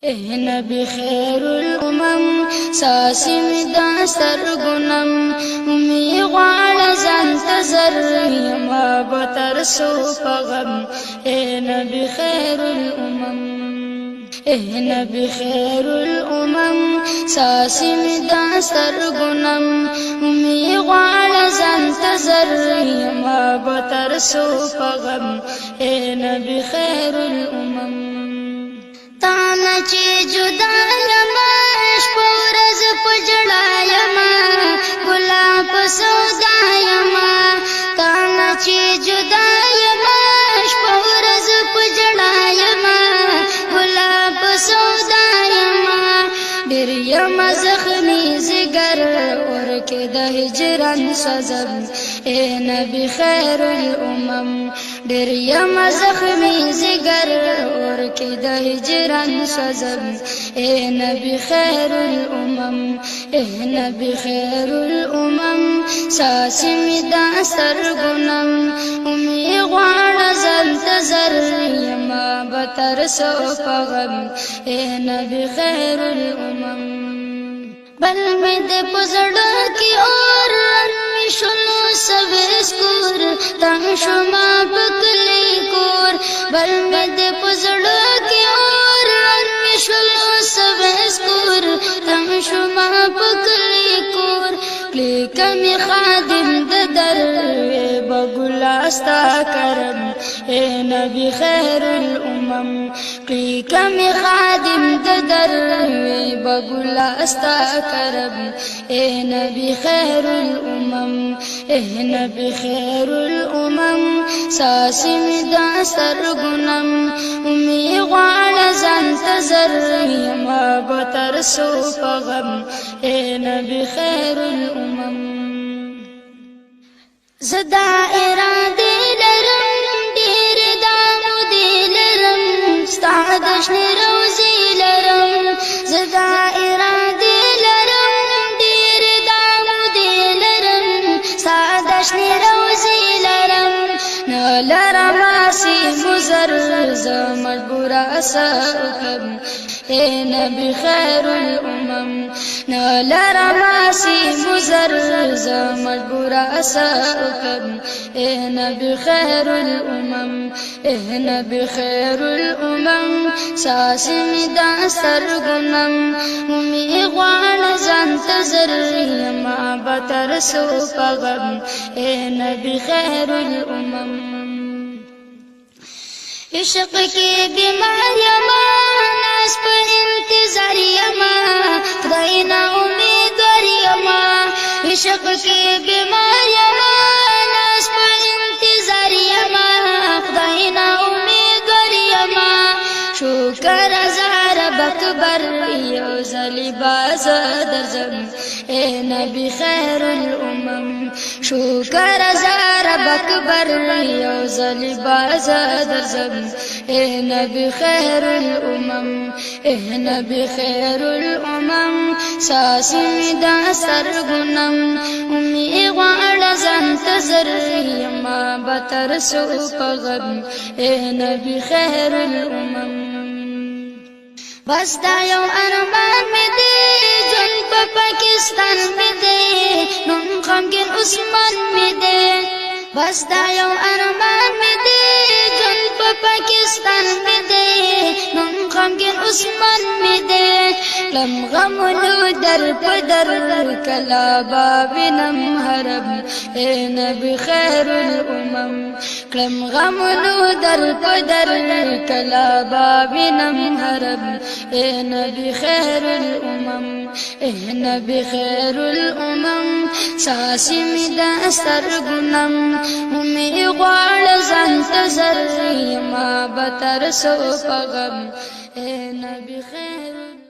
اے نبی خیر الامم ساسی می دا سرگنم می غوال زنت زر یما بتر سو پغم اے نبی خیر الامم اے نبی خیر الامم ساسی می دا سرگنم می غوال زنت زر یما بتر سو پغم اے نبی خیر الامم تانا چی جدا یما شپورز پجڑا یما گلاب سودا یما تانا چی جدا یما شپورز پجڑا یما گلاب سودا یما ډیر یما زخمی زگر ورکه د هجران سزم اے نبی خیر الامم ډیر یما زخمی زگر ورکه د هجران سزم اے نبی خیر الامم اے نبی خیر الامم ساسی می دا سرگنم امی غوان زنت زر یما بتر سو پغم اے نبی خیر الامم بل میں دے پزڑا کی اور می شنو سویس کور تنگ شما پکلی کور بل میں دے پزڑا کی اور می شنو سویس کور تنگ شما پکلی کور کلی کمی خادم در بگلا استا کرم اے نبی خیر الامم کلی کمی خادم در بگلا استا کرم اے نبی خیر الامم اے نبی خیر الامم ساسی می دا سرگنم امی غوان زنت زر یما بتر سو پغم اے نبی خیر الامم زدا اراده لرم دیر دامو دی لرم ستادشن روزی لرم زدا اراده لرم دیر دامو دی لرم ستادشن روزی لرم نلرم آسی مزر مجبورا ساکم اے نبی خیر الامم نلرم آسی مزر مجبورا ساکم اے نبی خیر الامم اے نبی خیر الامم ساسی می دا سرگنم امی غوان زنت زر یما بتر سو پغم اے نبی خیر الامم عشق کی بیمار یما ناس پا انتظار یما خدای نا امیدوار یما عشق کی بیمار یما ناس پا انتظار یما خدای نا امیدوار یما شکر ازار بکبر یو زلی باز درزم اے نبی خیر الامم شکر ازار بکبر یو زلی باز درزم اے نبی خیر الامم اے نبی خیر الامم ساسی می دا سرگنم امی غوان زنت زر یما بتر سو پغم اے نبی خیر الامم بس دا یو ارمان می دے جن پا پاکستان می دے نم غمگین عثمان می دے بس دا یو ارمان می دے جن پا پاکستان می دے نم غمگین عثمان می دے لم غمونو در پدر کلا بابنم حرم اے نبی خیر الامم لم غمونو در پدر کلا بابنم حرم اے نبی خیر الامم اے نبی خیر الامم ساسی می دا سرگنم امی غوال زنت زر یما بتر سو پغم اے نبی خیر